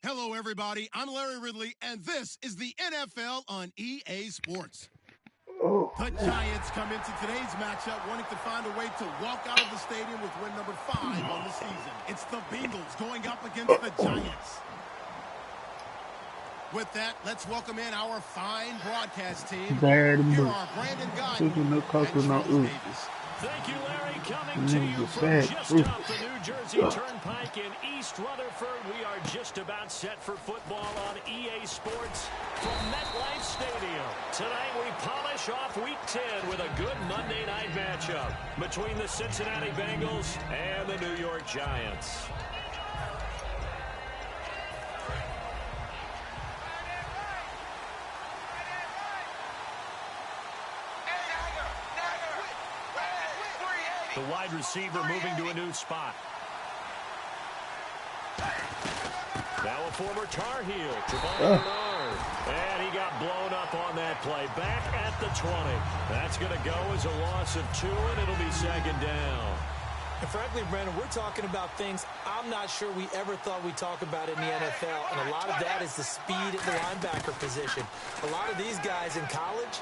Hello, everybody. I'm Larry Ridley, and this is the NFL on EA Sports. The Giants come into today's matchup wanting to find a way to walk out of the stadium with win number 5 on the season. It's the Bengals going up against the Giants. With that, let's welcome in our fine broadcast team. Here are Brandon Guy and Charles Davis. Thank you, Larry. Coming to you from just off the New Jersey Turnpike in East Rutherford. We are just about set for football on EA Sports from MetLife Stadium. Tonight we polish off Week 10 with a good Monday night matchup between the Cincinnati Bengals and the New York Giants. The wide receiver moving to a new spot. Now a former Tar Heel, Trevon Bernard. And he got blown up on that play. Back at the 20. That's going to go as a loss of 2, and it'll be second down. And frankly, Brandon, we're talking about things I'm not sure we ever thought we'd talk about in the NFL. And a lot of that is the speed at the linebacker position. A lot of these guys in college,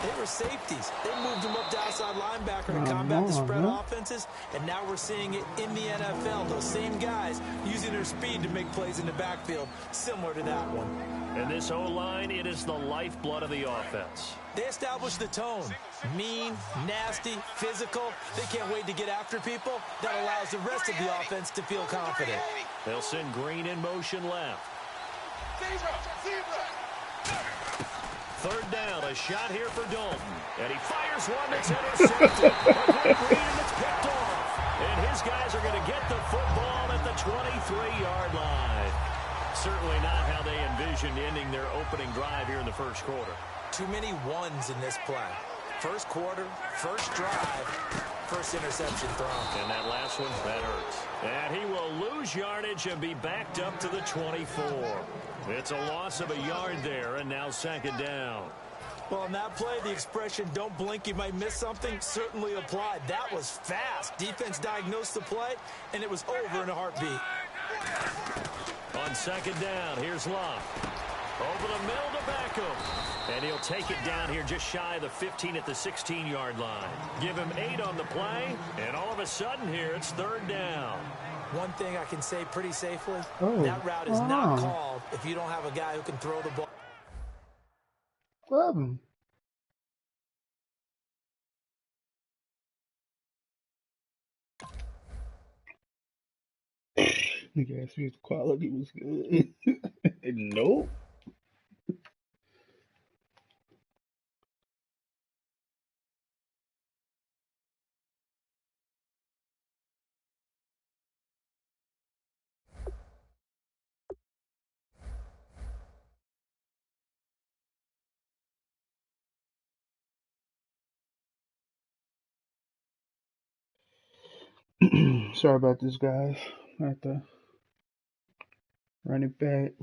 they were safeties. They moved them up to outside linebacker to combat the spread offenses, and now we're seeing it in the NFL. Those same guys using their speed to make plays in the backfield, similar to that one. And this O-line, it is the lifeblood of the offense. They establish the tone. Mean, nasty, physical. They can't wait to get after people. That allows the rest of the offense to feel confident. They'll send Green in motion left. Third down, a shot here for Dalton. And he fires one that's intercepted. A quick read and it's picked off. And his guys are going to get the football at the 23-yard line. Certainly not how they envisioned ending their opening drive here in the first quarter. Too many ones in this play. First quarter, first drive, first interception thrown. And that last one, that hurts. And he will lose yardage and be backed up to the 24. It's a loss of a yard there, and now second down. Well, on that play, the expression, don't blink, you might miss something, certainly applied. That was fast. Defense diagnosed the play, and it was over in a heartbeat. On second down, here's Love. Over the middle to Beckham. And he'll take it down here just shy of the 15 at the 16-yard line. Give him 8 on the play, and all of a sudden here, it's third down. One thing I can say pretty safely, that route is not called if you don't have a guy who can throw the ball. Love him. Nigga asked me if the quality was good. Nope. Sorry about this, guys. I have to run it back.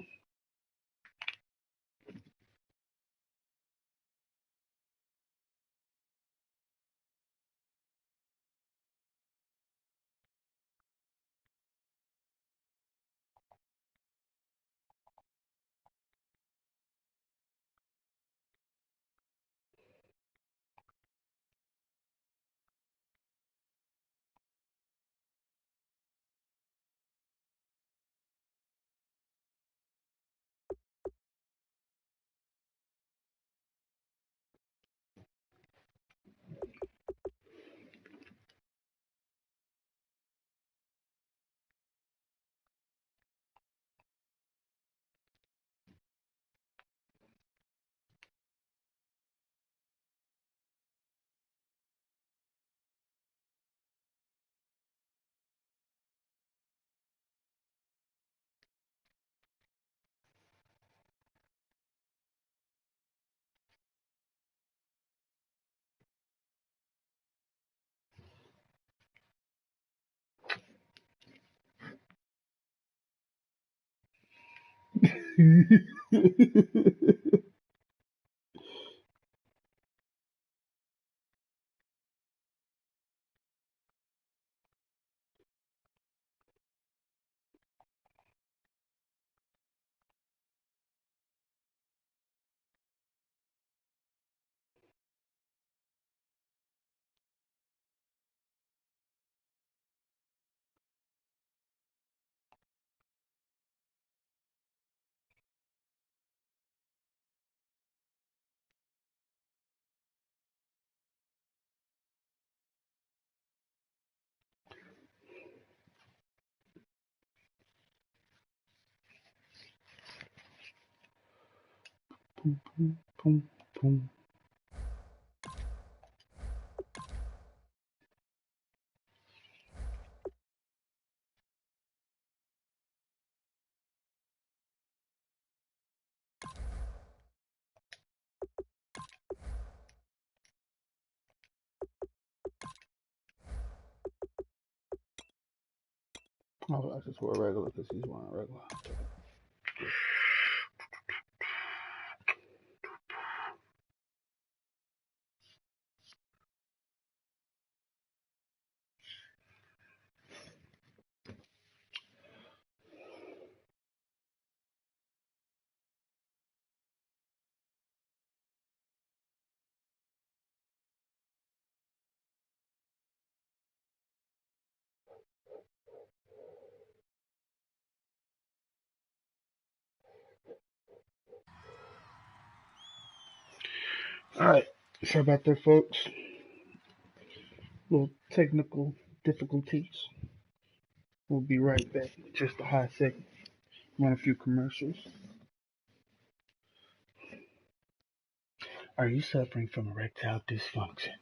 Boom, boom, boom, boom. Oh, I just wear regular because he's wearing regular. All right, sorry about that, folks. Little technical difficulties. We'll be right back. Just a hot second. Run a few commercials. Are you suffering from erectile dysfunction?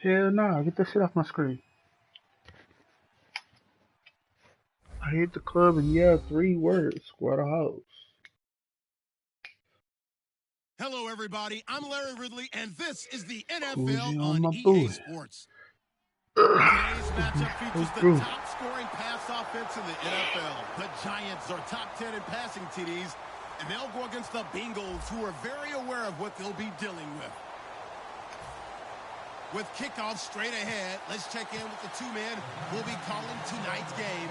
Hell no, get that shit off my screen. I hit the club and yelled 3 words, square the hoes. Hello, everybody. I'm Larry Ridley, and this is the Cozy NFL on on my EA booty. Sports. Today's matchup features the Ooh. top-scoring pass offense in the NFL. The Giants are top 10 in passing TDs, and they'll go against the Bengals, who are very aware of what they'll be dealing with. With kickoff straight ahead, let's check in with the 2 men who'll be calling tonight's game.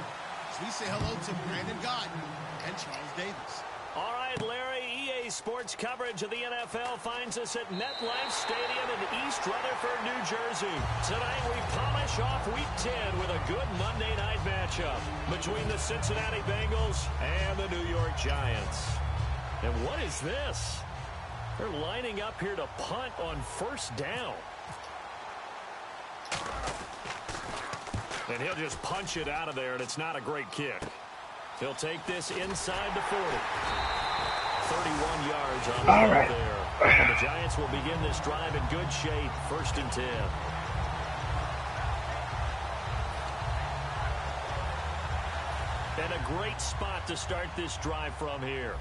So we say hello to Brandon Gaudin and Charles Davis. All right, Larry, EA Sports coverage of the NFL finds us at MetLife Stadium in East Rutherford, New Jersey. Tonight, we polish off Week 10 with a good Monday night matchup between the Cincinnati Bengals and the New York Giants. And what is this? They're lining up here to punt on first down. And he'll just punch it out of there, and it's not a great kick. He'll take this inside the 40. 31 yards on the field there. And the Giants will begin this drive in good shape, 1st and 10. And a great spot to start this drive from here.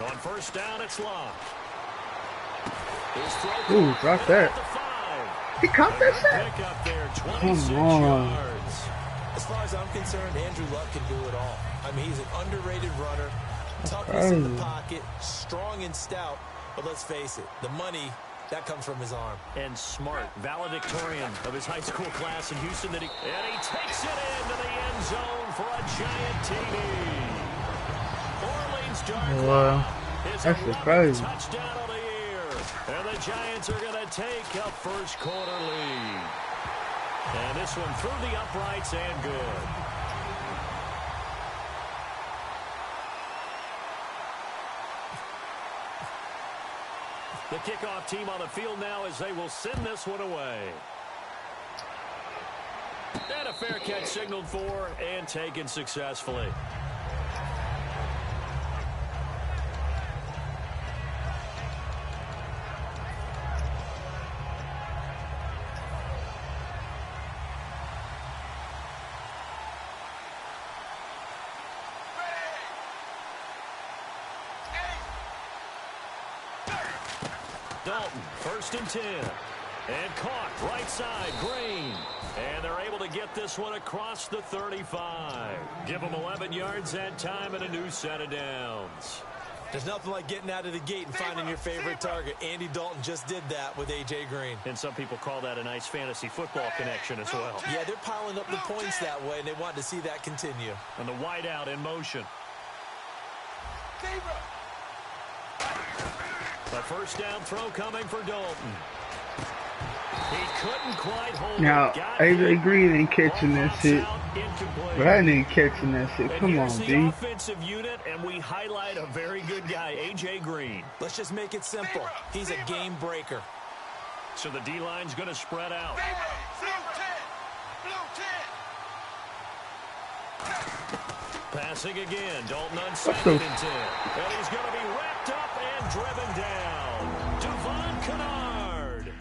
On first down, it's locked. Ooh, drop that. He caught that shit? Up there, 26 Come on. yards. As far as I'm concerned, Andrew Luck can do it all. I mean, he's an underrated runner, toughness crazy. in the pocket, strong and stout. But let's face it, the money, that comes from his arm. And smart, valedictorian of his high school class in Houston. And he takes it into the end zone for a giant TD. Orleans Darkwa Wow. is That's a crazy. touchdown of the year. And the Giants are going to take a first quarter lead. And this one through the uprights and good. The kickoff team on the field now as they will send this one away. And a fair catch signaled for and taken successfully. Dalton, 1st and 10. And caught right side, Green. And they're able to get this one across the 35. Give them 11 yards that time and a new set of downs. There's nothing like getting out of the gate and finding your favorite target. Andy Dalton just did that with A.J. Green. And some people call that a nice fantasy football connection as well. Yeah, they're piling up the points that way, and they want to see that continue. And the wideout in motion. The first down throw coming for Dalton. He couldn't quite hold Now, it. AJ Green ain't catching that shit. But I ain't catching that shit. Come on, the D. offensive unit, and we highlight a very good guy, A.J. Green. Let's just make it simple. He's a game breaker. So the D-line's going to spread out. Passing again. Dalton on 2nd and 10. And he's going to be wrapped up and driven down. Devon Kennard.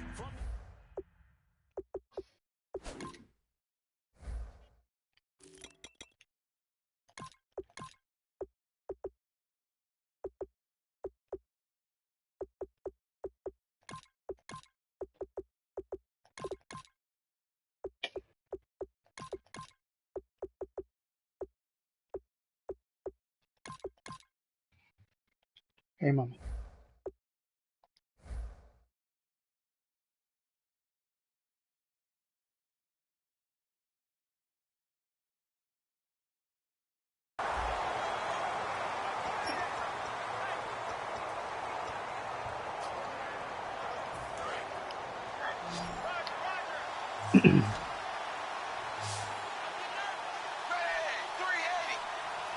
Hey, mama.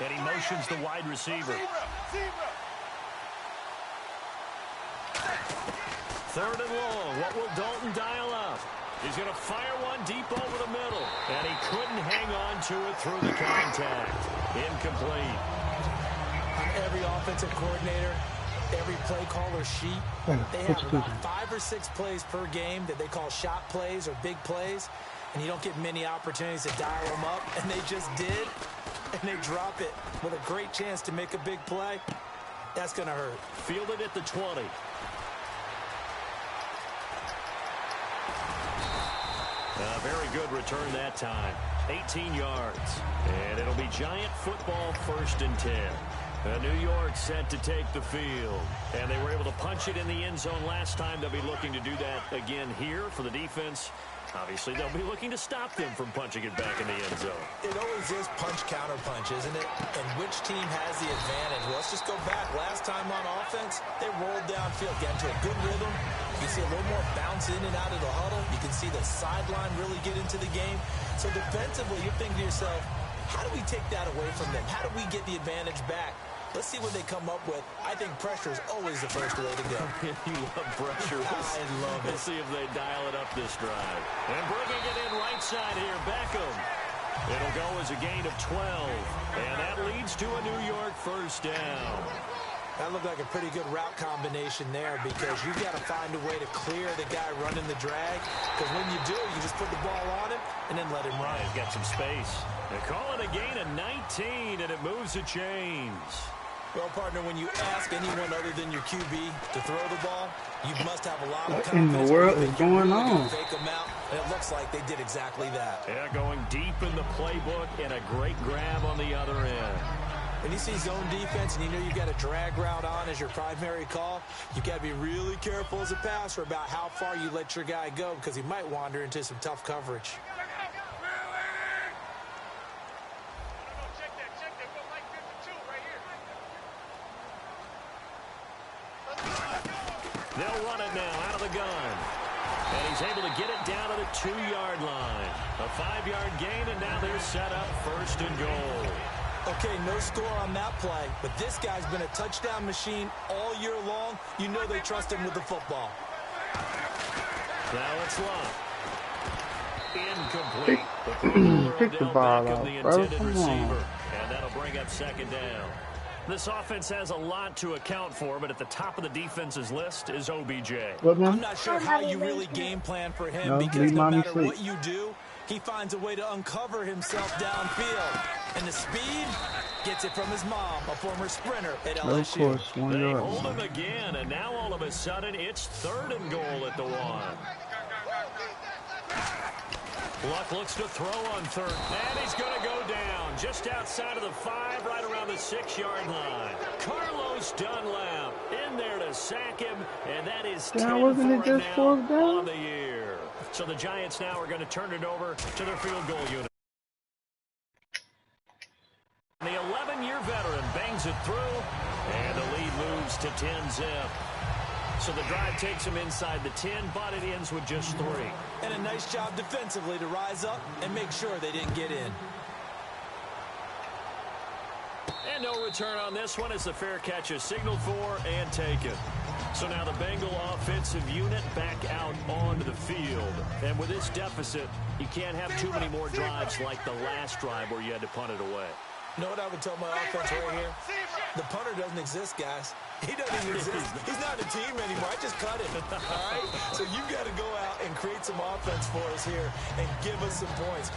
And he motions the wide receiver. Third and long. What will Dalton dial up? He's going to fire one deep over the middle. And he couldn't hang on to it through the contact. Incomplete. Every offensive coordinator, every play caller sheet, they have about 5 or 6 plays per game that they call shot plays or big plays. And you don't get many opportunities to dial them up. And they just did. And they drop it with a great chance to make a big play. That's going to hurt. Fielded at the 20. A very good return that time. 18 yards. And it'll be Giant football 1st and 10. New York set to take the field. And they were able to punch it in the end zone last time. They'll be looking to do that again here for the defense. Obviously, they'll be looking to stop them from punching it back in the end zone. It always is punch-counter-punch, isn't it? And which team has the advantage? Well, let's just go back. Last time on offense, they rolled downfield, got into a good rhythm. You can see a little more bounce in and out of the huddle. You can see the sideline really get into the game. So defensively, you're thinking to yourself, how do we take that away from them? How do we get the advantage back? Let's see what they come up with. I think pressure is always the first way to go. You love pressure. I love it. Let's see if they dial it up this drive. And bringing it in right side here, Beckham. It'll go as a gain of 12. And that leads to a New York 1st down. That looked like a pretty good route combination there because you've got to find a way to clear the guy running the drag. Because when you do, you just put the ball on him and then let him run. He's got some space. They call it a gain of 19, and it moves the chains. Well, partner, when you ask anyone other than your QB to throw the ball, you must have a lot of confidence. What in the world is going on? Fake them out, and it looks like they did exactly that. Yeah, going deep in the playbook and a great grab on the other end. When you see zone defense and you know you've got a drag route on as your primary call, you've got to be really careful as a passer about how far you let your guy go because he might wander into some tough coverage. They'll run it now out of the gun. And he's able to get it down to the 2-yard line. A 5-yard gain, and now they're set up 1st and goal. Okay, no score on that play, but this guy's been a touchdown machine all year long. You know they trust him with the football. Now it's Love. Incomplete. Pick the ball out, the bro. intended Come receiver. on. And that'll bring up 2nd down. This offense has a lot to account for, but at the top of the defense's list is OBJ. I'm not sure how you really game plan for him because no matter what you do, he finds a way to uncover himself downfield. And the speed gets it from his mom, a former sprinter at LSU. Of course, They hold him again, and now all of a sudden it's 3rd and goal at the 1. Luck looks to throw on 3rd, and he's going to go down just outside of the 5, right around the 6-yard line. Carlos Dunlap in there to sack him, and that is 10 for him now on the year. So the Giants now are going to turn it over to their field goal unit. The 11-year veteran bangs it through, and the lead moves to 10-zip. So the drive takes him inside the 10, but it ends with just 3. And a nice job defensively to rise up and make sure they didn't get in. And no return on this one as the fair catch is signaled for and taken. So now the Bengal offensive unit back out onto the field. And with this deficit, you can't have too many more drives like the last drive where you had to punt it away. You know what I would tell my offense right here? The punter doesn't exist, guys. He doesn't even exist. He's not a team anymore. I just cut him, all right? So you've got to go out and create some offense for us here and give us some points.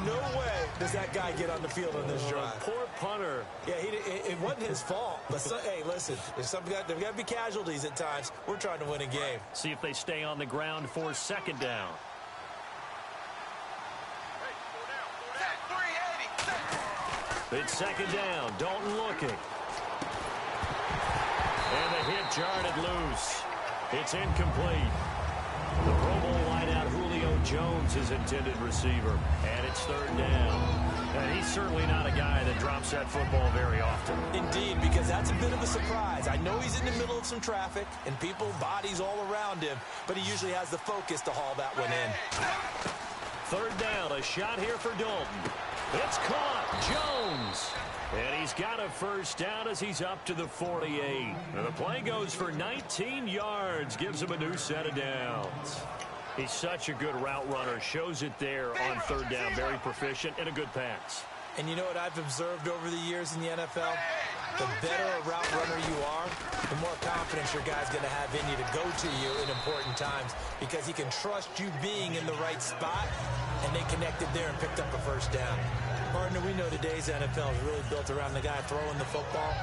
No way does that guy get on the field on this drive. Poor punter. Yeah, it wasn't his fault. But, hey, listen, there's got to be casualties at times. We're trying to win a game. See if they stay on the ground for second down. It's second down. Dalton looking. And the hit jarred it loose. It's incomplete. The Pro Bowl wideout Julio Jones is intended receiver. And it's third down. And he's certainly not a guy that drops that football very often. Indeed, because that's a bit of a surprise. I know he's in the middle of some traffic and people, bodies all around him, but he usually has the focus to haul that one in. Third down, a shot here for Dalton. It's caught. Jones. And he's got a first down as he's up to the 48. And the play goes for 19 yards. Gives him a new set of downs. He's such a good route runner. Shows it there on third down. Very proficient and a good pass. And you know what I've observed over the years in the NFL? The better a route runner you are, the more confidence your guy's going to have in you to go to you in important times because he can trust you being in the right spot, and they connected there and picked up a first down. Partner, we know today's NFL is really built around the guy throwing the football.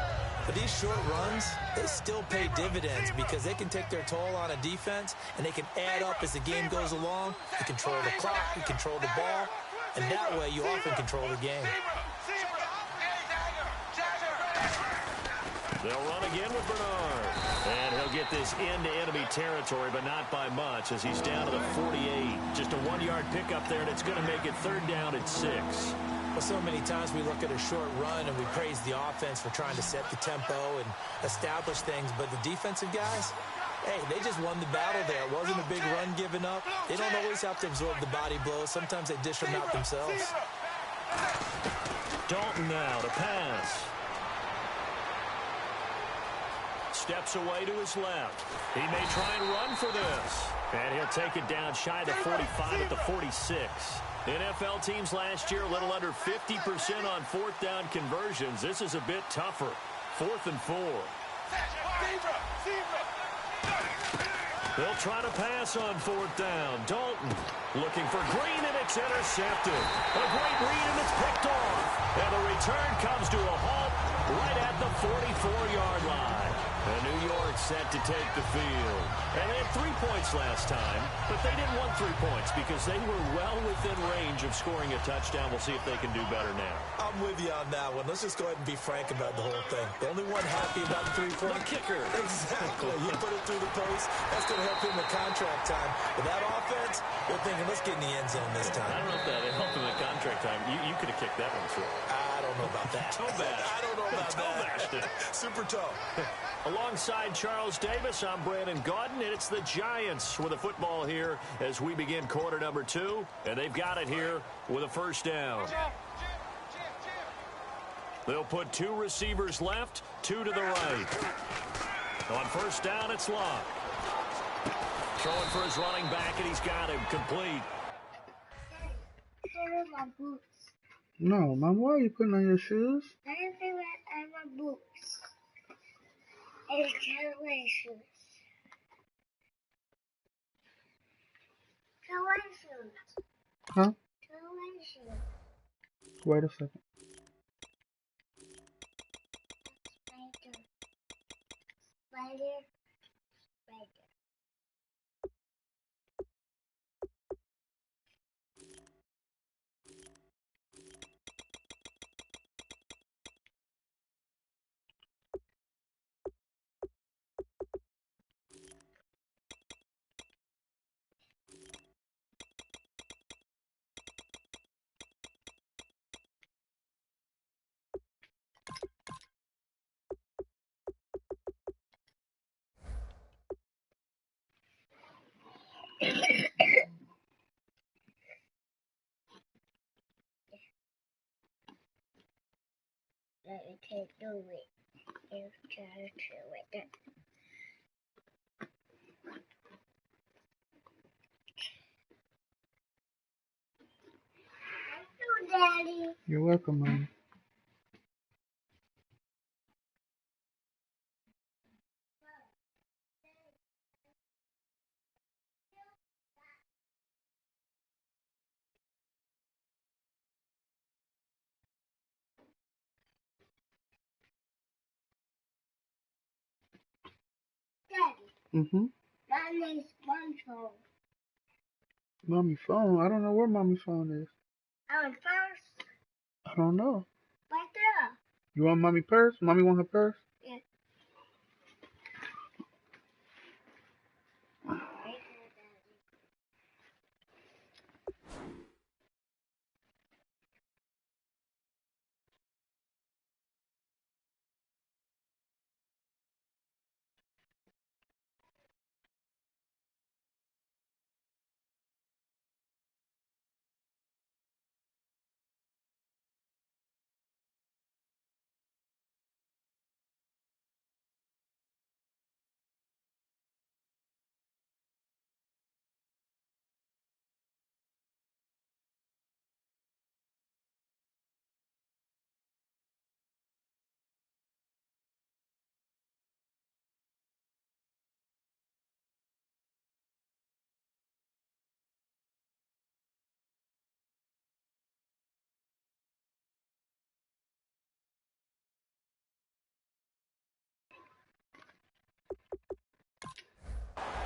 But these short runs, they still pay dividends because they can take their toll on a defense, and they can add up as the game goes along. You control the clock, you control the ball, and that way you often control the game. They'll run again with Bernard. And he'll get this into enemy territory, but not by much as he's down to the 48. Just a 1-yard pickup there, and it's going to make it third down at 6. Well, so many times we look at a short run and we praise the offense for trying to set the tempo and establish things, but the defensive guys, hey, they just won the battle there. It wasn't a big run given up. They don't always have to absorb the body blows. Sometimes they dish them out themselves. Dalton now to pass. Steps away to his left. He may try and run for this. And he'll take it down shy of the 45 at the 46. NFL teams last year a little under 50% on fourth down conversions. This is a bit tougher. 4th and 4. They'll try to pass on 4th down. Dalton looking for Green, and it's intercepted. A great read, and it's picked off. And the return comes to a halt right at the 44-yard line. And New York set to take the field. And they had 3 points last time, but they didn't want 3 points because they were well within range of scoring a touchdown. We'll see if they can do better now. I'm with you on that one. Let's just go ahead and be frank about the whole thing. The only one happy about the 3-point. The kicker. Exactly. You put it through the post. That's going to help him with contract time. But that offense, they're thinking, let's get in the end zone this time. I don't know if that helped him at contract time. You could have kicked that one through. I don't know about that. Toe bash. I don't know about toe that. bashed it. Super toe. Alongside Charles Davis, I'm Brandon Gaudin, and it's the Giants with a football here as we begin quarter number 2, and they've got it here with a first down. They'll put 2 receivers left, 2 to the right. On first down, it's Locke. Throwing for his running back, and he's got him complete. My boots. No, Mom, why are you putting on your shoes? I didn't think I had my boots. It's delicious. Delicious. Huh? Delicious. Wait a second. Spider. Spider. Spider. Let me take the weight. It's just with it. Thank you, Daddy. You're welcome, Mom. Mm-hmm. Mommy's phone. Mommy phone. I don't know where mommy phone is. First. I don't know. Right there. You want mommy purse? Mommy want her purse? Yeah.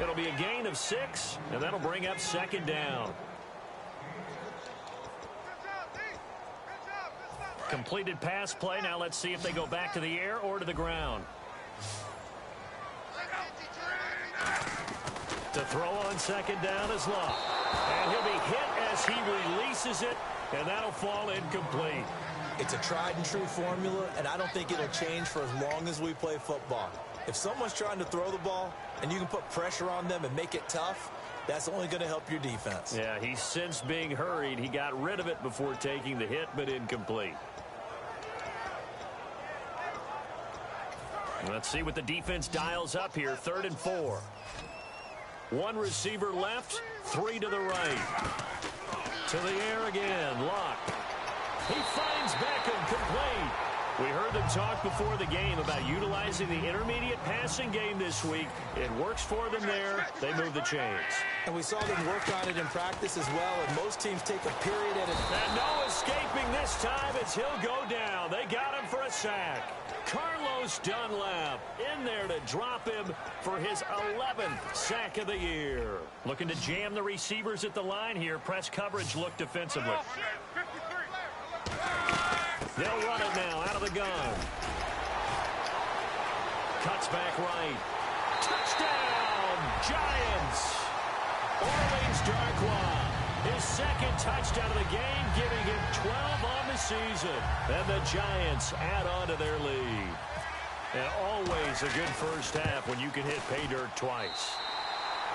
It'll be a gain of 6, and that'll bring up 2nd down. Completed pass play. Now let's see if they go back to the air or to the ground. To throw on 2nd down is Love. And he'll be hit as he releases it, and that'll fall incomplete. It's a tried-and-true formula, and I don't think it'll change for as long as we play football. If someone's trying to throw the ball and you can put pressure on them and make it tough, that's only going to help your defense. Yeah, he's since being hurried. He got rid of it before taking the hit, but incomplete. Let's see what the defense dials up here. 3rd and 4. 1 receiver left, 3 to the right. To the air again, Locke. He finds Beckham, complete. We heard them talk before the game about utilizing the intermediate passing game this week. It works for them there. They move the chains. And we saw them work on it in practice as well, and most teams take a period at a time. And no escaping this time as he'll go down. They got him for a sack. Carlos Dunlap in there to drop him for his 11th sack of the year. Looking to jam the receivers at the line here. Press coverage look defensively. They'll run it now out of the gun. Cuts back right. Touchdown, Giants. Orleans Darkwa. His 2nd touchdown of the game, giving him 12 on the season. And the Giants add on to their lead. And always a good first half when you can hit pay dirt twice.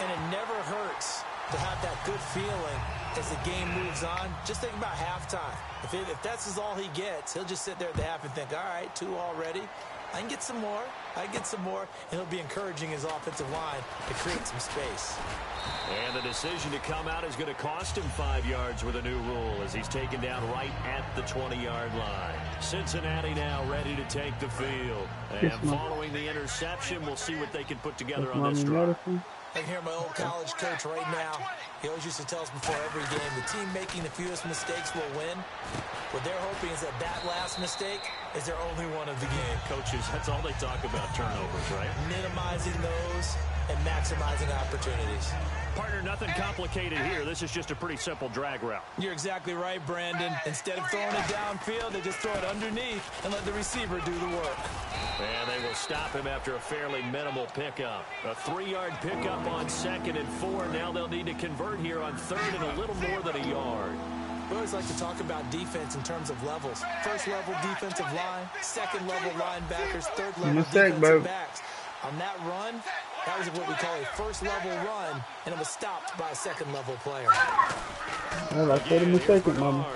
And it never hurts to have that good feeling as the game moves on. Just think about halftime. If that's all he gets, he'll just sit there at the half and think, all right, 2 already. I can get some more. I can get some more. And he'll be encouraging his offensive line to create some space. And the decision to come out is going to cost him 5 yards with a new rule as he's taken down right at the 20-yard line. Cincinnati now ready to take the field. And following the interception, we'll see what they can put together on this drive. I can hear my old college coach right now. He always used to tell us before every game, the team making the fewest mistakes will win. What they're hoping is that last mistake is their only one of the game. Coaches, that's all they talk about, turnovers, right? Minimizing those and maximizing opportunities. Partner, nothing complicated here. This is just a pretty simple drag route. You're exactly right, Brandon. Instead of throwing it downfield, they just throw it underneath and let the receiver do the work. And they will stop him after a fairly minimal pickup. A 3-yard pickup on 2nd and 4. Now they'll need to convert here on 3rd and a little more than a yard. We always like to talk about defense in terms of levels. 1st level defensive line, 2nd level linebackers, 3rd level defensive backs. On that run, that was what we call a 1st level run, and it was stopped by a 2nd level player. Well, I said a mistake, Mama.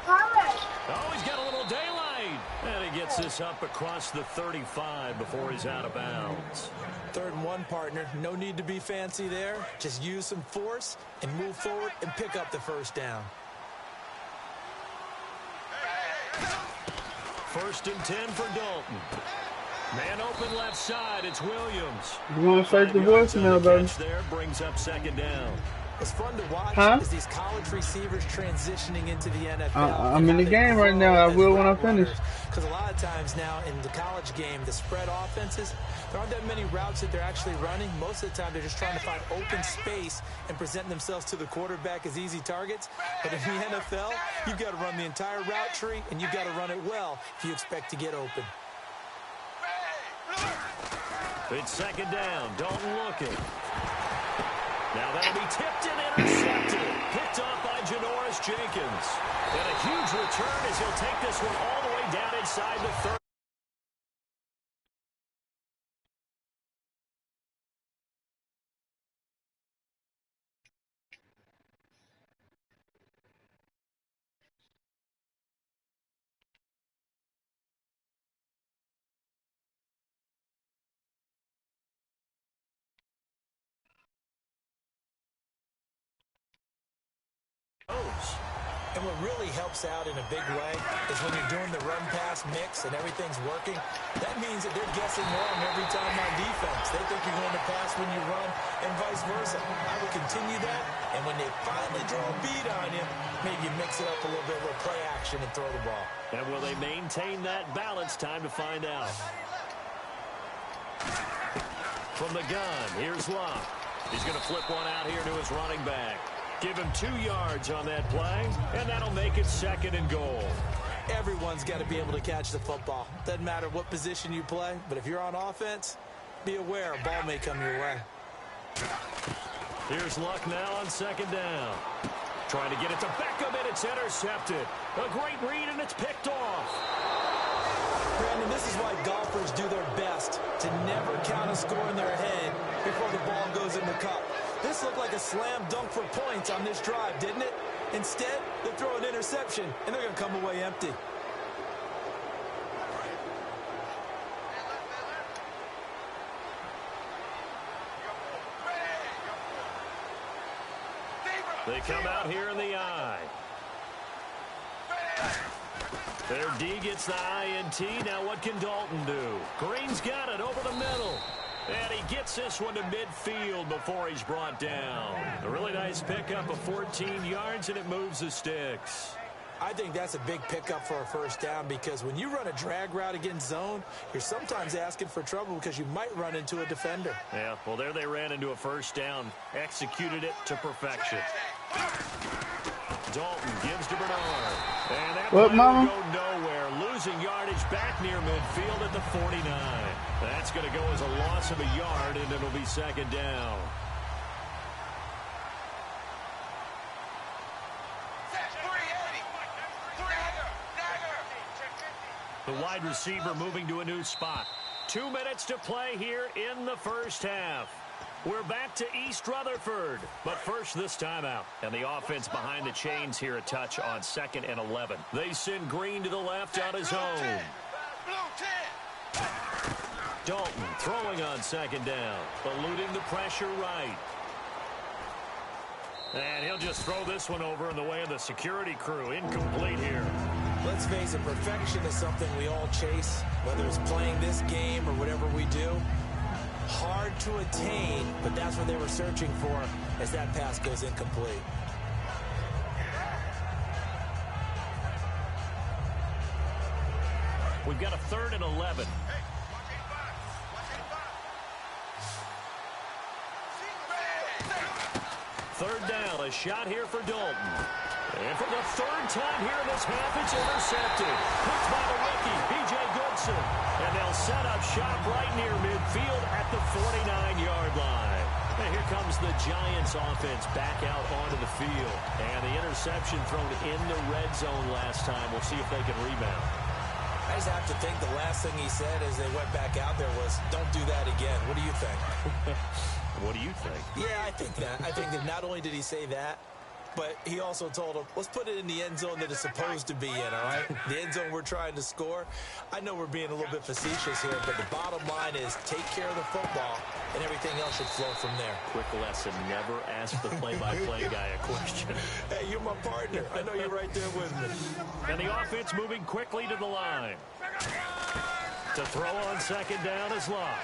Oh, he's got a little daylight. And he gets this up across the 35 before he's out of bounds. 3rd and 1, partner. No need to be fancy there. Just use some force and move forward and pick up the 1st down. 1st and 10 for Dalton. Man open left side. It's Williams. You want to start the voicemail, baby? There brings up 2nd down. What's fun to watch is these college receivers transitioning into the NFL. I'm in the game right now. I will when I finish. Because a lot of times now in the college game, the spread offenses, there aren't that many routes that they're actually running. Most of the time, they're just trying to find open space and present themselves to the quarterback as easy targets. But in the NFL, you've got to run the entire route tree, and you've got to run it well if you expect to get open. It's second down. Dalton looking. Now that'll be tipped and intercepted. Picked off by Janoris Jenkins. And a huge return as he'll take this one all the way down inside the 30. And what really helps out in a big way is when you're doing the run-pass mix and everything's working, that means that they're guessing wrong every time on defense. They think you're going to pass when you run and vice versa. I would continue that, and when they finally draw a beat on you, maybe you mix it up a little bit, a little play action and throw the ball. And will they maintain that balance? Time to find out. From the gun, here's Locke. He's going to flip one out here to his running back. Give him 2 yards on that play, and that'll make it second and goal. Everyone's got to be able to catch the football. Doesn't matter what position you play, but if you're on offense, be aware a ball may come your way. Here's Luck now on second down. Trying to get it to Beckham, and it's intercepted. A great read, and it's picked off. Brandon, this is why golfers do their best to never count a score in their head before the ball goes in the cup. This looked like a slam dunk for points on this drive, didn't it? Instead, they throw an interception, and they're going to come away empty. They come out here in the I. Their D gets the INT. Now what can Dalton do? Green's got it over the middle. And he gets this one to midfield before he's brought down. A really nice pickup of 14 yards, and it moves the sticks. I think that's a big pickup for a first down because when you run a drag route against zone, you're sometimes asking for trouble because you might run into a defender. Yeah, well, there they ran into a first down. Executed it to perfection. Dalton gives to Bernard. And that will go nowhere. Losing yardage back near midfield at the 49. That's going to go as a loss of a yard, and it'll be second down. The wide receiver moving to a new spot. 2 minutes to play here in the first half. We're back to East Rutherford. But first, this timeout. And the offense behind the chains here a touch on 2nd and 11. They send Green to the left on his own. Dalton throwing on second down. Eluding the pressure right. And he'll just throw this one over in the way of the security crew. Incomplete here. Let's face it, perfection is something we all chase, whether it's playing this game or whatever we do. Hard to attain, but that's what they were searching for as that pass goes incomplete. We've got a 3rd and 11. Third down, a shot here for Dalton. And for the 3rd time here in this half, it's intercepted. Picked by the rookie, B.J. Goodson. And they'll set up shop right near midfield at the 49-yard line. And here comes the Giants offense back out onto the field. And the interception thrown in the red zone last time. We'll see if they can rebound. I just have to think the last thing he said as they went back out there was, don't do that again. What do you think? What do you think? Yeah, I think that. I think that not only did he say that, but he also told him, let's put it in the end zone that it's supposed to be in, all right? The end zone we're trying to score. I know we're being a little bit facetious here, but the bottom line is take care of the football, and everything else should flow from there. Quick lesson, never ask the play-by-play guy a question. Hey, you're my partner. I know you're right there with me. And the offense moving quickly to the line. To throw on second down is Locke.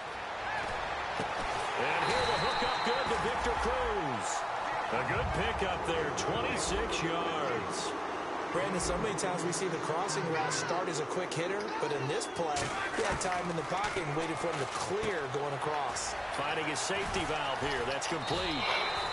And here the hook up good to Victor Cruz. A good pickup there, 26 yards. Brandon, so many times we see the crossing route start as a quick hitter, but in this play, he had time in the pocket and waited for him to clear going across. Finding his safety valve here. That's complete.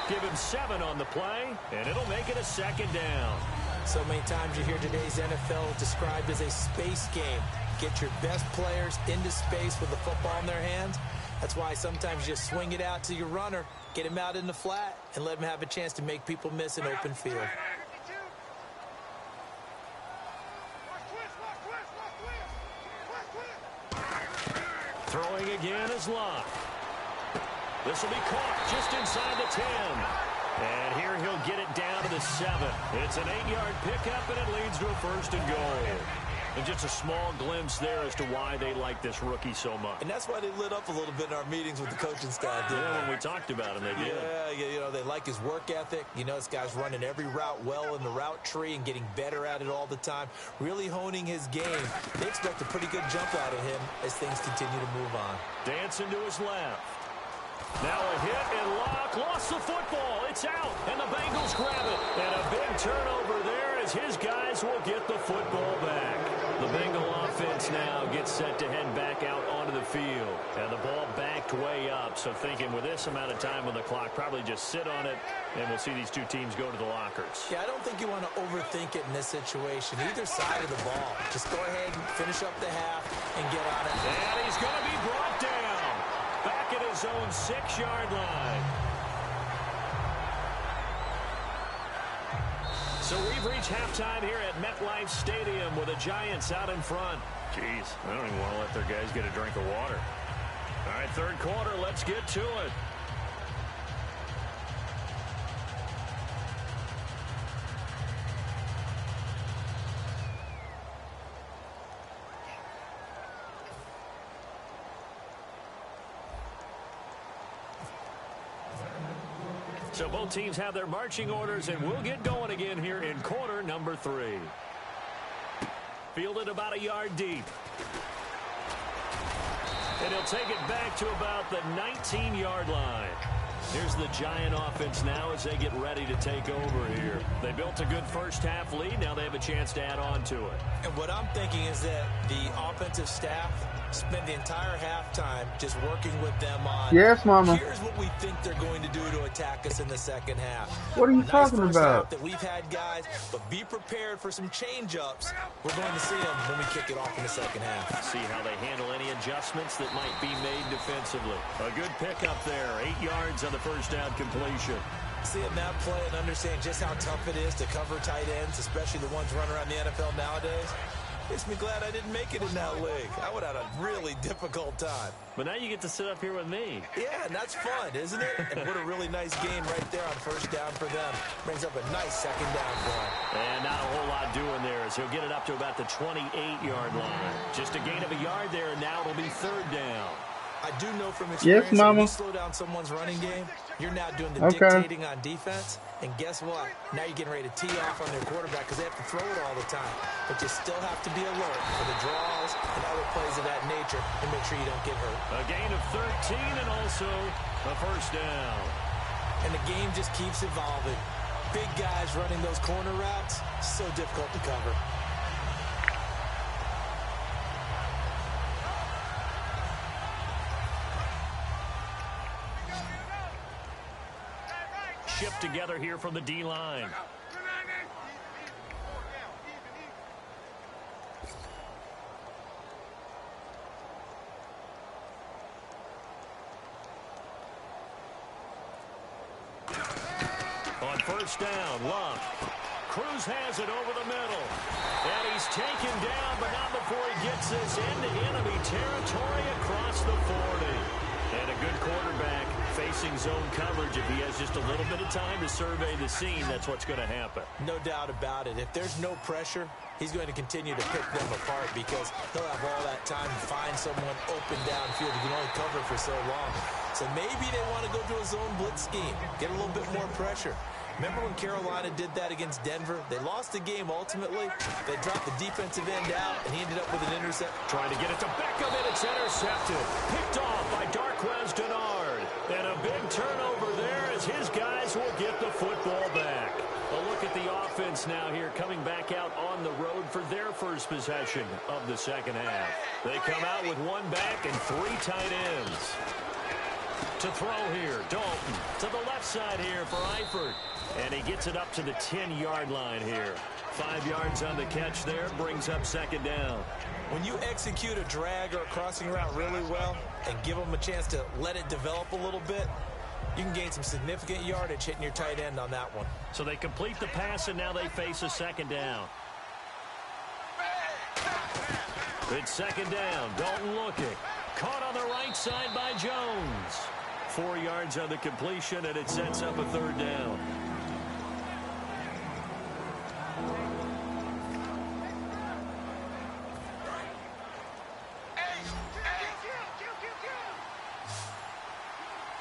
Give him 7 on the play, and it'll make it a 2nd down. So many times you hear today's NFL described as a space game. Get your best players into space with the football in their hands. That's why sometimes you just swing it out to your runner, get him out in the flat, and let him have a chance to make people miss an open field. Throwing again is Locke. This will be caught just inside the 10. And here he'll get it down to the 7. It's an 8-yard pickup, and it leads to a 1st and goal. And just a small glimpse there as to why they like this rookie so much. And that's why they lit up a little bit in our meetings with the coaching staff. Yeah, when we talked about him, they did. Yeah, you know, they like his work ethic. You know, this guy's running every route well in the route tree and getting better at it all the time, really honing his game. They expect a pretty good jump out of him as things continue to move on. Dancing to his left. Now a hit, and Locke lost the football. It's out, and the Bengals grab it. And a big turnover there as his guys will get the football back. The Bengal offense now gets set to head back out onto the field. And the ball backed way up, so thinking with this amount of time on the clock, probably just sit on it, and we'll see these two teams go to the lockers. Yeah, I don't think you want to overthink it in this situation. Either side of the ball. Just go ahead and finish up the half and get on it. And he's going to be brought down. Back at his own 6-yard line. So we've reached halftime here at MetLife Stadium with the Giants out in front. Jeez, I don't even want to let their guys get a drink of water. All right, 3rd quarter, let's get to it. So both teams have their marching orders, and we'll get going again here in quarter number 3. Fielded about a yard deep. And he'll take it back to about the 19-yard line. Here's the Giant offense now as they get ready to take over here. They built a good first-half lead. Now they have a chance to add on to it. And what I'm thinking is that the offensive staff spend the entire halftime just working with them on, yes, Mama. Here's what we think they're going to do to attack us in the second half. What are you nice talking first about? half that we've had, guys, but be prepared for some change-ups. We're going to see them when we kick it off in the second half. See how they handle any adjustments that might be made defensively. A good pickup there, 8 yards on the first down completion. Seeing that play and understand just how tough it is to cover tight ends, especially the ones running around the NFL nowadays, makes me glad I didn't make it in that league. I would have had a really difficult time. But now you get to sit up here with me. Yeah, and that's fun, isn't it? And what a really nice game right there on first down for them. Brings up a nice second down for him. And not a whole lot doing there as he'll get it up to about the 28-yard line. Just a gain of a yard there, and now it'll be 3rd down. I do know from experience, yes, Mama. When you slow down someone's running game, you're now doing the dictating on defense. And guess what? Now you're getting ready to tee off on their quarterback because they have to throw it all the time. But you still have to be alert for the draws and other plays of that nature and make sure you don't get hurt. A gain of 13 and also a first down. And the game just keeps evolving. Big guys running those corner routes, so difficult to cover. Shift together here from the D-line. On first down, Love. Cruz has it over the middle. And he's taken down, but not before he gets this into enemy territory across the 40. And a good quarterback facing zone coverage. If he has just a little bit of time to survey the scene, that's what's going to happen. No doubt about it. If there's no pressure, he's going to continue to pick them apart because he'll have all that time to find someone open downfield. He can only cover for so long. So maybe they want to go to a zone blitz scheme, get a little bit more pressure. Remember when Carolina did that against Denver? They lost the game ultimately. They dropped the defensive end out, and he ended up with an intercept. Trying to get it to Beckham, and it's intercepted. Picked off by Darqueze Dennard. And a big turnover there as his guys will get the football possession of the second half. They come out with one back and 3 tight ends. To throw here, Dalton. To the left side here for Eifert. And he gets it up to the 10-yard line here. 5 yards on the catch there, brings up second down. When you execute a drag or a crossing route really well and give them a chance to let it develop a little bit, you can gain some significant yardage hitting your tight end on that one. So they complete the pass, and now they face a second down. It's second down. Dalton looking. Caught on the right side by Jones. 4 yards on the completion, and it sets up a third down.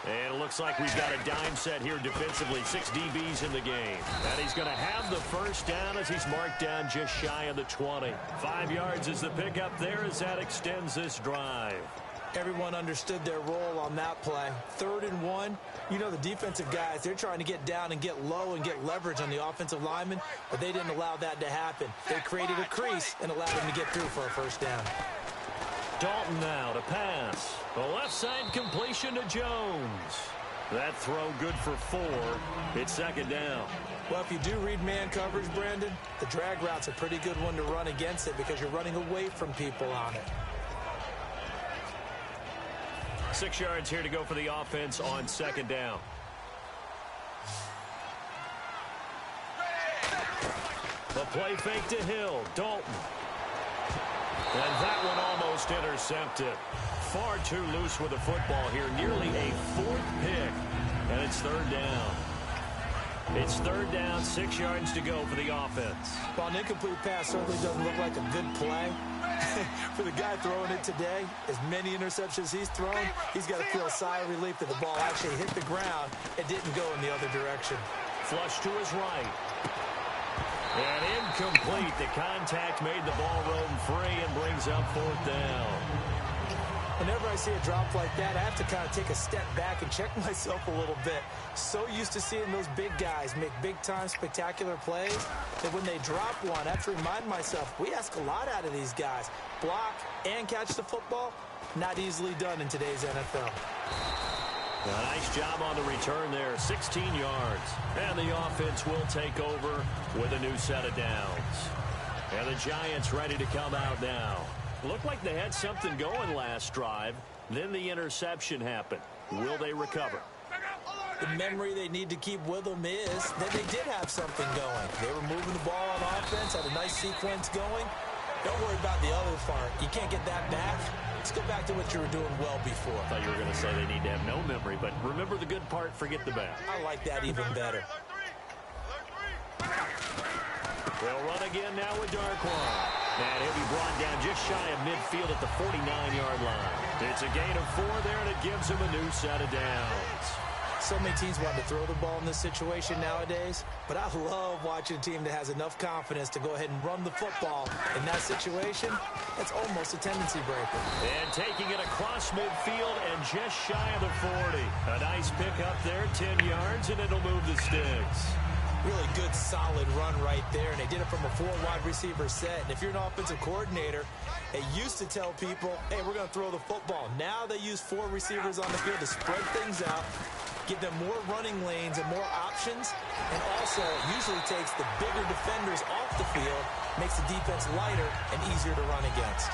And it looks like we've got a dime set here defensively. 6 DBs in the game. And he's going to have the first down as he's marked down just shy of the 20. 5 yards is the pickup there as that extends this drive. Everyone understood their role on that play. 3rd and 1. You know the defensive guys, they're trying to get down and get low and get leverage on the offensive lineman, but they didn't allow that to happen. They created a crease and allowed him to get through for a first down. Dalton now to pass. The left side completion to Jones. That throw good for 4. It's second down. Well, if you do read man coverage, Brandon, the drag route's a pretty good one to run against it because you're running away from people on it. 6 yards here to go for the offense on second down. The play fake to Hill. Dalton. And that one almost intercepted. Far too loose with the football here. Nearly a 4th pick. And it's third down. It's third down, 6 yards to go for the offense. Well, an incomplete pass certainly doesn't look like a good play. For the guy throwing it today, as many interceptions he's thrown, he's got to feel a sigh of relief that the ball actually hit the ground and didn't go in the other direction. Flush to his right. And incomplete. The contact made the ball roam free and brings up 4th down. Whenever I see a drop like that, I have to kind of take a step back and check myself a little bit. So used to seeing those big guys make big-time spectacular plays that when they drop one, I have to remind myself, we ask a lot out of these guys. Block and catch the football, not easily done in today's NFL. A nice job on the return there, 16 yards. And the offense will take over with a new set of downs. And the Giants ready to come out now. Looked like they had something going last drive. Then the interception happened. Will they recover? The memory they need to keep with them is that they did have something going. They were moving the ball on offense, had a nice sequence going. Don't worry about the other part. You can't get that back. Let's go back to what you were doing well before. I thought you were going to say they need to have no memory, but remember the good part, forget the bad. I like that even better. They'll run again now with Darkwan. And he'll be brought down just shy of midfield at the 49-yard line. It's a gain of 4 there, and it gives him a new set of downs. So many teams want to throw the ball in this situation nowadays, but I love watching a team that has enough confidence to go ahead and run the football. In that situation, that's almost a tendency breaker. And taking it across midfield and just shy of the 40. A nice pickup there, 10 yards, and it'll move the sticks. Really good, solid run right there, and they did it from a 4-wide receiver set. And if you're an offensive coordinator, they used to tell people, hey, we're going to throw the football. Now they use 4 receivers on the field to spread things out, give them more running lanes and more options, and also usually takes the bigger defenders off the field, makes the defense lighter and easier to run against.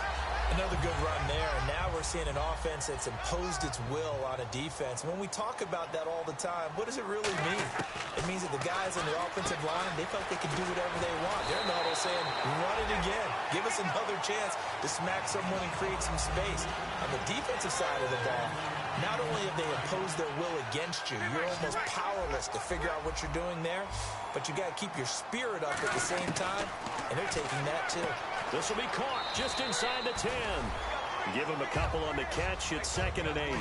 Another good run there, and now we're seeing an offense that's imposed its will on a defense. When we talk about that all the time, what does it really mean? It means that the guys on the offensive line, they felt they could do whatever they want. They're in the huddle saying, run it again. Give us another chance to smack someone and create some space. On the defensive side of the ball, not only have they imposed their will against you, you're almost powerless to figure out what you're doing there, but you got to keep your spirit up at the same time, and they're taking that too. This will be caught just inside the 10. Give him a couple on the catch. It's 2nd and 8.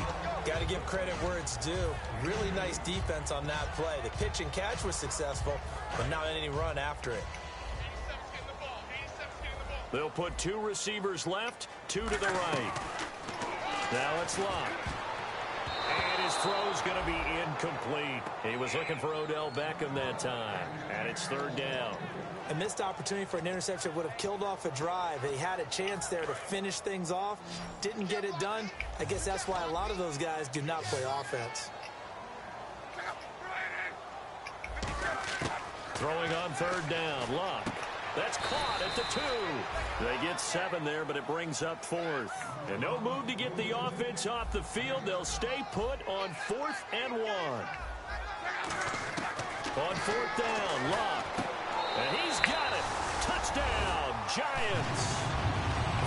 Got to give credit where it's due. Really nice defense on that play. The pitch and catch was successful, but not any run after it. They'll put 2 receivers left, 2 to the right. Now it's Locke. And his throw's going to be incomplete. He was looking for Odell Beckham that time. And it's third down. A missed opportunity for an interception would have killed off a drive. They had a chance there to finish things off. Didn't get it done. I guess that's why a lot of those guys do not play offense. Throwing on third down. Luck. That's caught at the 2. They get 7 there, but it brings up 4th. And no move to get the offense off the field. They'll stay put on 4th and 1. On 4th down, Luck. And he's got it. Touchdown, Giants.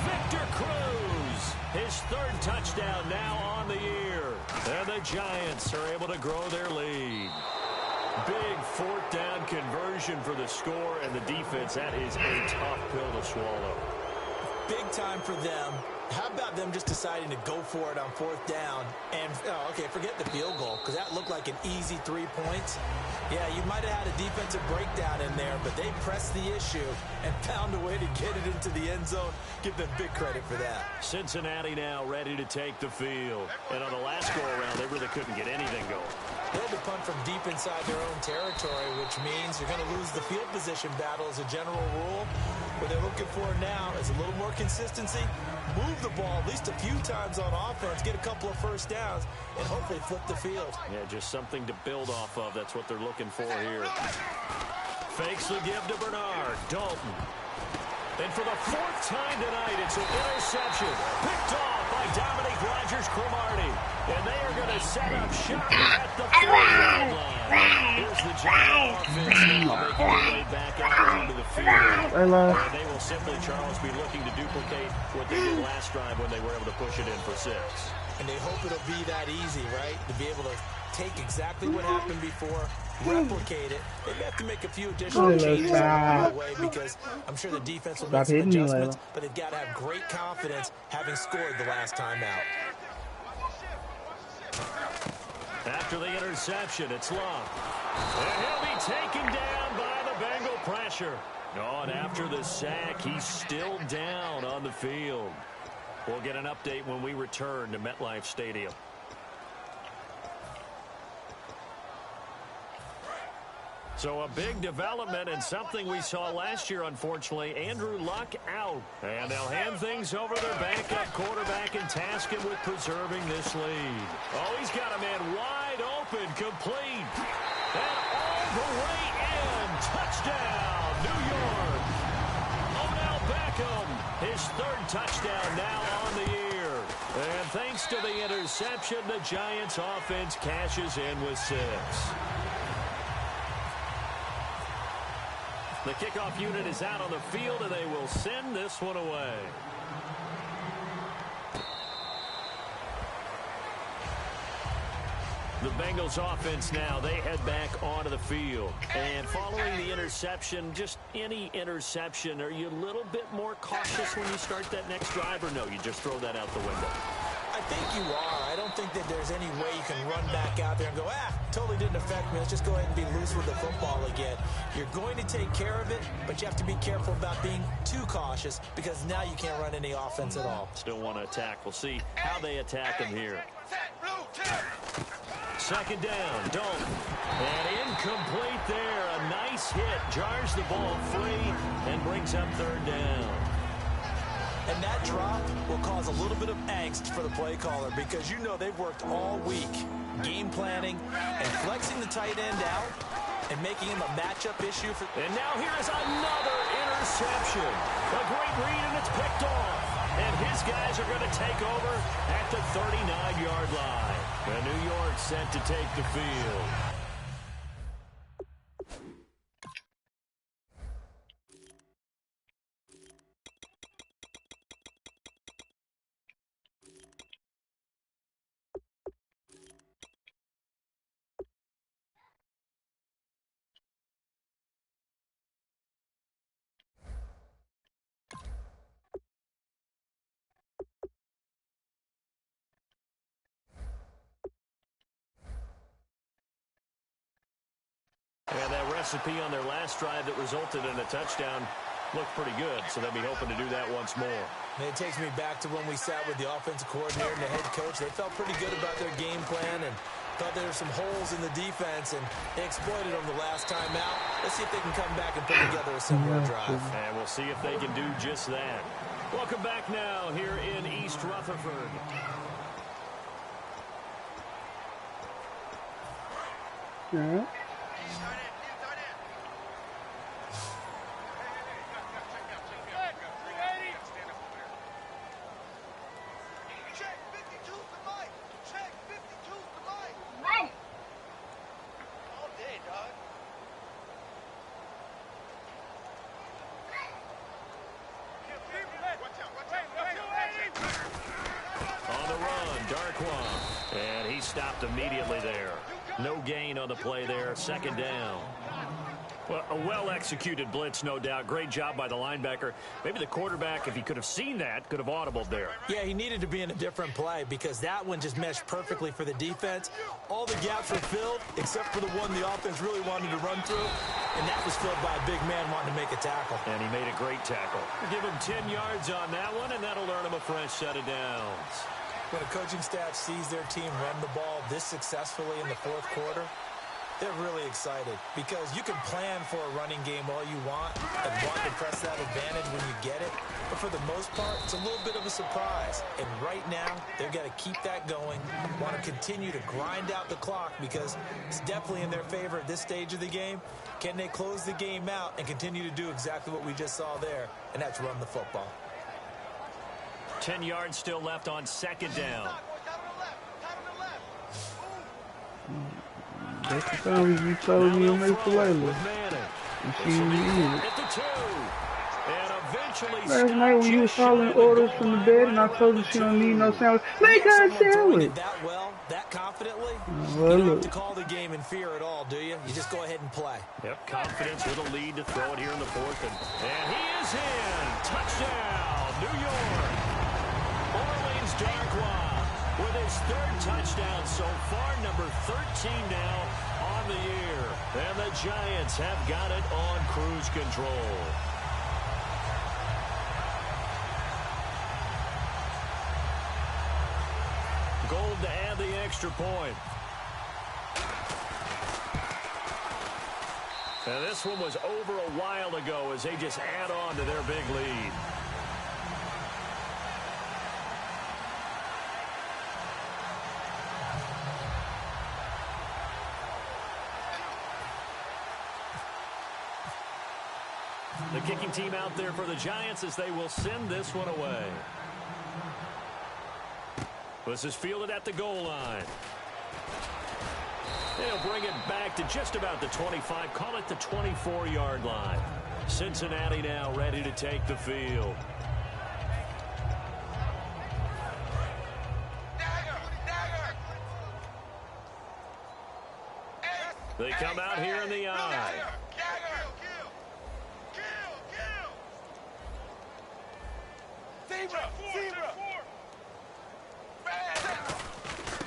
Victor Cruz, his 3rd touchdown now on the year. And the Giants are able to grow their lead. Big 4th down conversion for the score, and the defense, that is a tough pill to swallow. Big time for them. How about them just deciding to go for it on 4th down? And, okay, forget the field goal, because that looked like an easy 3 points. Yeah, you might have had a defensive breakdown in there, but they pressed the issue and found a way to get it into the end zone. Give them big credit for that. Cincinnati now ready to take the field. And on the last go-around, they really couldn't get anything going. They had to punt from deep inside their own territory, which means you're going to lose the field position battle as a general rule. What they're looking for now is a little more consistency, move the ball at least a few times on offense, get a couple of first downs, and hopefully flip the field. Yeah, just something to build off of. That's what they're looking for here. Fakes the give to Bernard. Dalton. And for the 4th time tonight, it's an interception. Picked off by Dominique Rodgers-Cromartie. And they are going to set up shop at the 40-yard line. Here's the Giants offense now making their way back out onto the field. And they will simply, Charles, be looking to duplicate what they did last drive when they were able to push it in for 6. And they hope it'll be that easy, right? To be able to take exactly what happened before, replicate it. They have to make a few additional changes along the way because I'm sure the defense will make some adjustments, but they've got to have great confidence having scored the last time out. After the interception, it's Luck. And he'll be taken down by the Bengal pressure. Oh, and after the sack, he's still down on the field. We'll get an update when we return to MetLife Stadium. So a big development and something we saw last year, unfortunately. Andrew Luck out. And they'll hand things over to their backup quarterback and task him with preserving this lead. Oh, he's got a man wide open, complete. And all the way in. Touchdown, New York. Odell Beckham, his 3rd touchdown now on the year. And thanks to the interception, the Giants offense cashes in with 6. The kickoff unit is out on the field, and they will send this one away. The Bengals offense now, they head back onto the field. And following the interception, just any interception, are you a little bit more cautious when you start that next drive, or no, you just throw that out the window? I think you are. I don't think that there's any way you can run back out there and go, totally didn't affect me. Let's just go ahead and be loose with the football again. You're going to take care of it, but you have to be careful about being too cautious because now you can't run any offense at all. Still want to attack. We'll see how they attack him here. 2nd down, Dalton. And incomplete there. A nice hit. Jars the ball free and brings up 3rd down. And that drop will cause a little bit of angst for the play caller because you know they've worked all week game planning and flexing the tight end out and making him a matchup issue. And now here is another interception. A great read, and it's picked off. And his guys are going to take over at the 39-yard line. And New York set to take the field. And that recipe on their last drive that resulted in a touchdown looked pretty good, so they'll be hoping to do that once more. And it takes me back to when we sat with the offensive coordinator and the head coach. They felt pretty good about their game plan and thought there were some holes in the defense, and they exploited them the last time out. Let's see if they can come back and put together a similar drive. And we'll see if they can do just that. Welcome back now here in East Rutherford. Yeah. Stopped immediately there. No gain on the play there. Second down. Well, a well-executed blitz, no doubt. Great job by the linebacker. Maybe the quarterback, if he could have seen that, could have audibled there. Yeah, he needed to be in a different play because that one just meshed perfectly for the defense. All the gaps were filled except for the one the offense really wanted to run through, and that was filled by a big man wanting to make a tackle. And he made a great tackle. Give him 10 yards on that one, and that'll earn him a fresh set of downs. When a coaching staff sees their team run the ball this successfully in the fourth quarter, they're really excited because you can plan for a running game all you want and want to press that advantage when you get it. But for the most part, it's a little bit of a surprise. And right now, they've got to keep that going, want to continue to grind out the clock because it's definitely in their favor at this stage of the game. Can they close the game out and continue to do exactly what we just saw there, and that's run the football. 10 yards still left on second down. That's the time you told me to make the layla. And she didn't. Last night when you was following orders from the bed and I told her she don't need no sandwich, make her a sandwich. That well, that confidently, you don't have to call the game in fear at all, do you? You just go ahead and play. Yep, confidence with a lead to throw it here in the fourth. And he is in. Touchdown, New York. Orleans Darkwa with his third touchdown so far, number 13 now on the year. And the Giants have got it on cruise control. Gold to add the extra point. And this one was over a while ago as they just add on to their big lead. The kicking team out there for the Giants as they will send this one away. This is fielded at the goal line. They'll bring it back to just about the 25. Call it the 24-yard line. Cincinnati now ready to take the field. They come out here in the eye.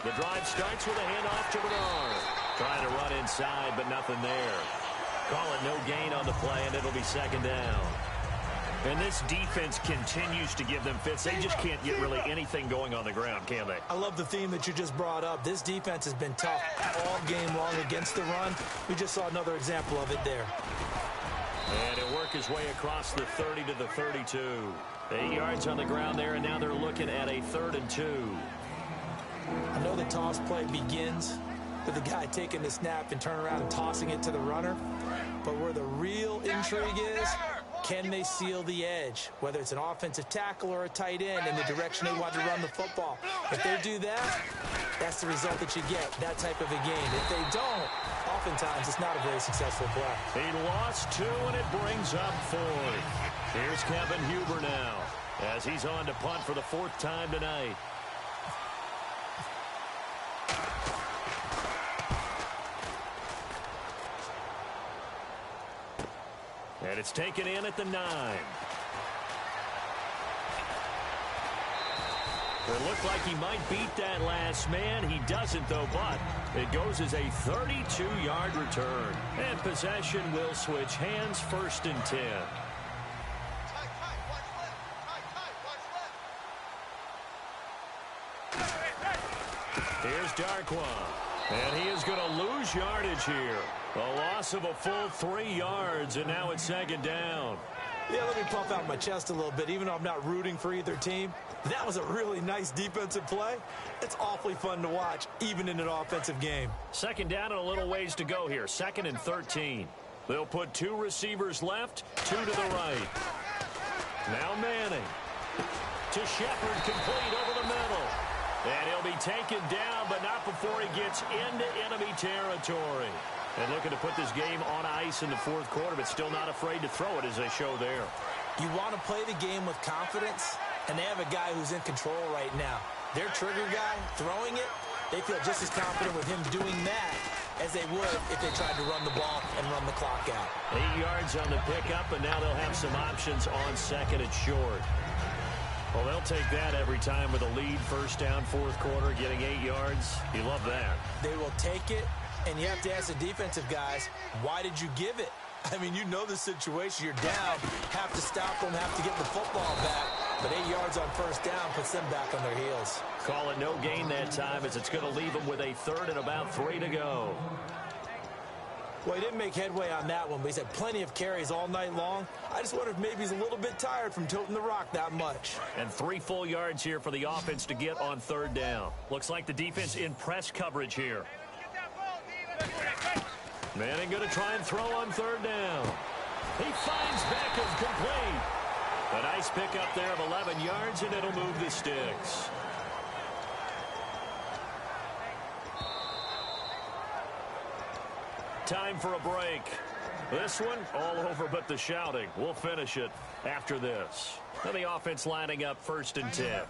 The drive starts with a handoff to Bernard. Trying to run inside, but nothing there. Call it no gain on the play, and it'll be second down. And this defense continues to give them fits. They just can't get really anything going on the ground, can they? I love the theme that you just brought up. This defense has been tough all game long against the run. We just saw another example of it there. And he'll work his way across the 30 to the 32. 8 yards on the ground there, and now they're looking at a 3rd and 2. I know the toss play begins with the guy taking the snap and turn around and tossing it to the runner. But where the real intrigue is, can they seal the edge? Whether it's an offensive tackle or a tight end in the direction they want to run the football. If they do that, that's the result that you get, that type of a game. If they don't, oftentimes it's not a very successful play. He lost 2, and it brings up 4th. Here's Kevin Huber now as he's on to punt for the 4th time tonight. And it's taken in at the 9. It looked like he might beat that last man. He doesn't, though, but it goes as a 32-yard return. And possession will switch hands, 1st and 10. Here's Darkwa. And he is going to lose yardage here. A loss of a full 3 yards, and now it's second down. Yeah, let me puff out my chest a little bit, even though I'm not rooting for either team. That was a really nice defensive play. It's awfully fun to watch, even in an offensive game. Second down and a little ways to go here. 2nd and 13. They'll put 2 receivers left, 2 to the right. Now Manning. To Shepard, complete over the middle. And he'll be taken down, but not before he gets into enemy territory. And looking to put this game on ice in the 4th quarter, but still not afraid to throw it as they show there. You want to play the game with confidence, and they have a guy who's in control right now. Their trigger guy throwing it, they feel just as confident with him doing that as they would if they tried to run the ball and run the clock out. 8 yards on the pickup, and now they'll have some options on 2nd and short. Well, they'll take that every time with a lead. 1st down, 4th quarter, getting 8 yards. You love that. They will take it, and you have to ask the defensive guys, why did you give it? I mean, you know the situation. You're down, have to stop them, have to get the football back. But 8 yards on 1st down puts them back on their heels. Call it no gain that time, as it's going to leave them with a 3rd and about 3 to go. Well, he didn't make headway on that one, but he's had plenty of carries all night long. I just wonder if maybe he's a little bit tired from toting the rock that much. And 3 full yards here for the offense to get on 3rd down. Looks like the defense in press coverage here. Manning going to try and throw on 3rd down. He finds Beckham complete. A nice pickup there of 11 yards, and it'll move the sticks. Time for a break. This one, all over but the shouting. We'll finish it after this. And the offense lining up 1st and 10.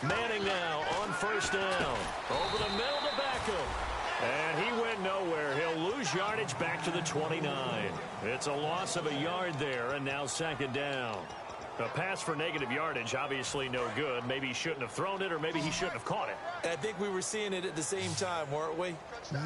Manning now on 1st down. Over the middle to Beckham. And he went nowhere. He'll lose yardage back to the 29. It's a loss of a yard there, and now 2nd down. A pass for negative yardage, obviously no good. Maybe he shouldn't have thrown it, or maybe he shouldn't have caught it. And I think we were seeing it at the same time, weren't we?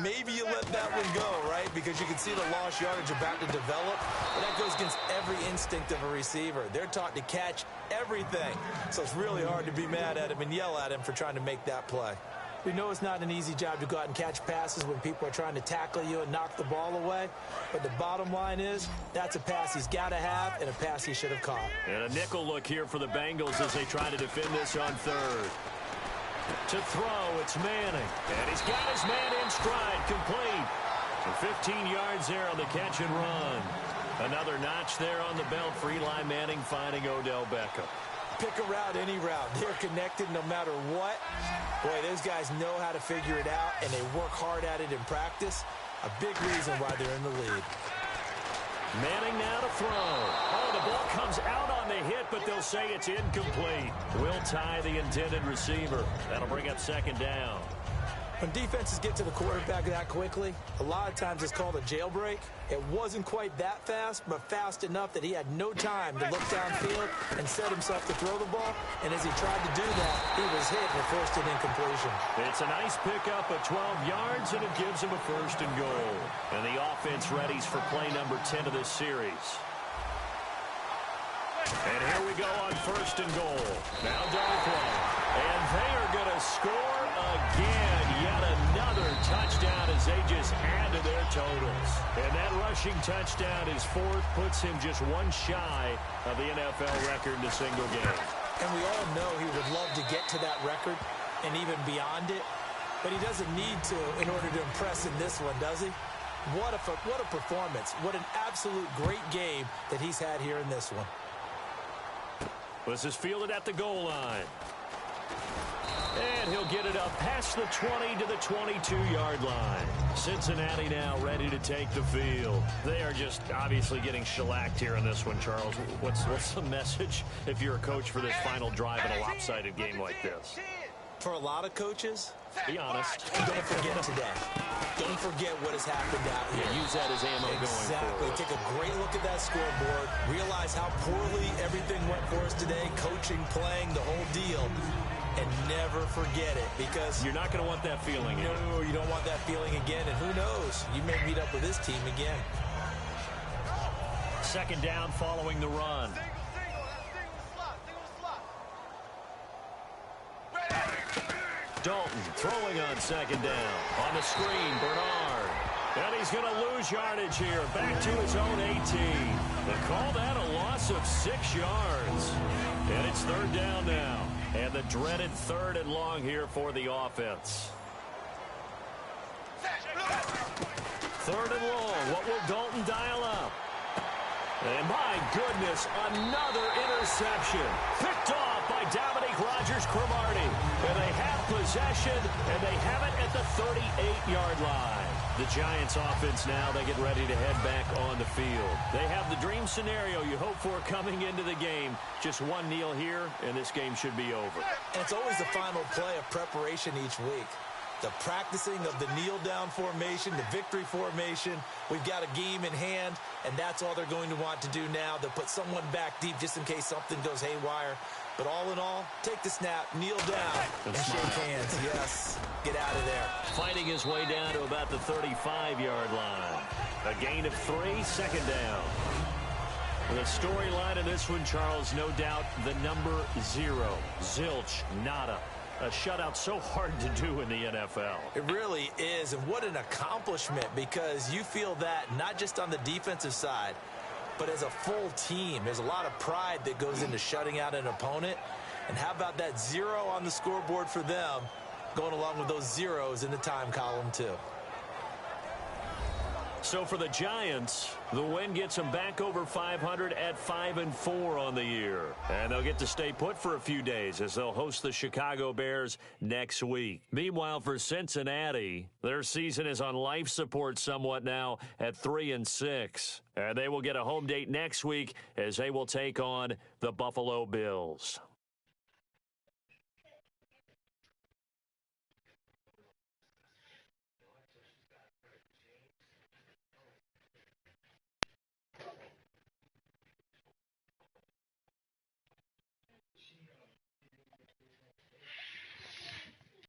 Maybe you let that one go, right? Because you can see the lost yardage about to develop. But that goes against every instinct of a receiver. They're taught to catch everything. So it's really hard to be mad at him and yell at him for trying to make that play. We know it's not an easy job to go out and catch passes when people are trying to tackle you and knock the ball away. But the bottom line is, that's a pass he's got to have and a pass he should have caught. And a nickel look here for the Bengals as they try to defend this on 3rd. To throw, it's Manning. And he's got his man in stride, complete. And 15 yards there on the catch and run. Another notch there on the belt for Eli Manning, finding Odell Beckham. Pick a route, any route. They're connected no matter what. Boy, those guys know how to figure it out, and they work hard at it in practice. A big reason why they're in the lead. Manning now to throw. Oh, the ball comes out on the hit, but they'll say it's incomplete. Will tie the intended receiver. That'll bring up 2nd down. When defenses get to the quarterback that quickly, a lot of times it's called a jailbreak. It wasn't quite that fast, but fast enough that he had no time to look downfield and set himself to throw the ball. And as he tried to do that, he was hit and forced an incompletion. It's a nice pickup of 12 yards, and it gives him a 1st and goal. And the offense readies for play number 10 of this series. And here we go on 1st and goal. Now Darkwa. And they are going to score again. Yet another touchdown as they just add to their totals. And that rushing touchdown, his 4th, puts him just one shy of the NFL record in a single game. And we all know he would love to get to that record and even beyond it. But he doesn't need to in order to impress in this one, does he? What a performance. What an absolute great game that he's had here in this one. This is fielded at the goal line. And he'll get it up past the 20 to the 22-yard line. Cincinnati now ready to take the field. They are just obviously getting shellacked here in this one, Charles. What's the message if you're a coach for this final drive in a lopsided game like this? For a lot of coaches, be honest. Don't forget today. Don't forget what has happened out here. Yeah, use that as ammo going forward. Exactly. Take a great look at that scoreboard. Realize how poorly everything went for us today. Coaching, playing, the whole deal. And never forget it, because you're not going to want that feeling again. No, you don't want that feeling again. And who knows? You may meet up with this team again. 2nd down following the run. Throwing on second down. On the screen, Bernard. And he's going to lose yardage here. Back to his own 18. They call that a loss of 6 yards. And it's third down now. And the dreaded third and long here for the offense. Third and long. What will Dalton dial up? And my goodness, another interception. Picked off by Dominique Rodgers-Cromartie. And they have possession, and they have it at the 38-yard line. The Giants offense now, they get ready to head back on the field. They have the dream scenario you hope for coming into the game. Just one kneel here, and this game should be over. And it's always the final play of preparation each week. The practicing of the kneel-down formation, the victory formation. We've got a game in hand, and that's all they're going to want to do now. They'll put someone back deep just in case something goes haywire. But all in all, take the snap, kneel down, and shake hands. Yes, get out of there. Fighting his way down to about the 35-yard line. A gain of 3, second down. The storyline in this one, Charles, no doubt the number 0. Zilch, nada. A shutout so hard to do in the NFL. It really is, and what an accomplishment, because you feel that not just on the defensive side, but as a full team. There's a lot of pride that goes into shutting out an opponent. And how about that 0 on the scoreboard for them, going along with those zeros in the time column too. So for the Giants, the win gets them back over 500 at 5-4 on the year. And they'll get to stay put for a few days as they'll host the Chicago Bears next week. Meanwhile, for Cincinnati, their season is on life support somewhat now at 3-6. And they will get a home date next week as they will take on the Buffalo Bills.